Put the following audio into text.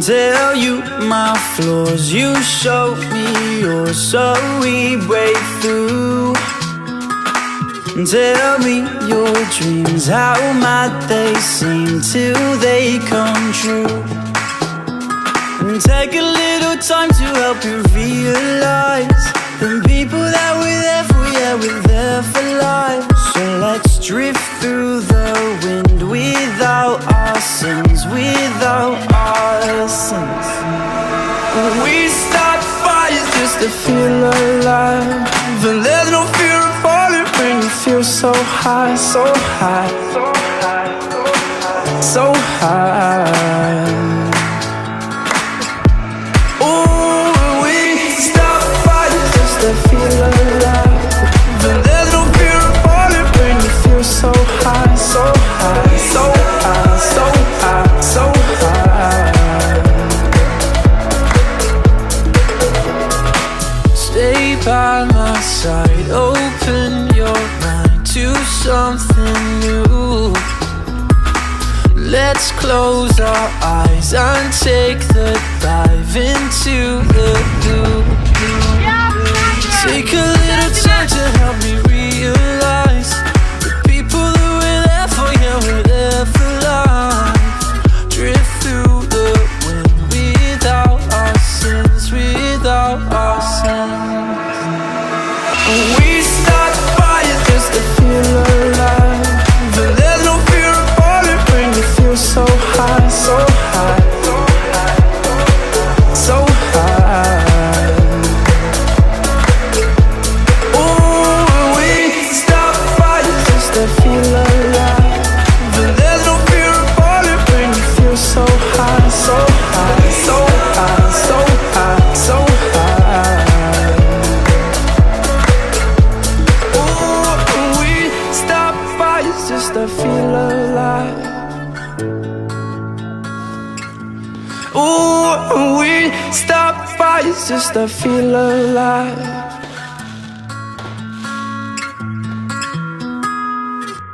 tell you my flaws, you show me yours, so we break through. Tell me your dreams, how might they seem till they come true? And take a little time to help you realize the people that we're there for, yeah, we're there for life. So let's drift through the wind without our sins, without our sins. We start fires just to feel alive, and there's no fear of falling when you feel so high, so high, so high, so high. Oh, we start fires just to feel alive, and there's no fear of falling when you feel so high, so high, so high, so high, so high. Stay by my side, open your mind to something new. Let's close our eyes and take the dive into the blue. Take a little time to help me realize the people that we're there for, yeah, we're there for life. Drift through the wind without our sins, without our sins. We start fires just to feel alive, but there's no fear of falling when you feel so high, so high, so high. Oh, we start fires just to feel alive, but there's no fear of falling when you feel so high, so high, so high, so high, so high. Just to feel alive. Ooh, we stop fires just to feel alive.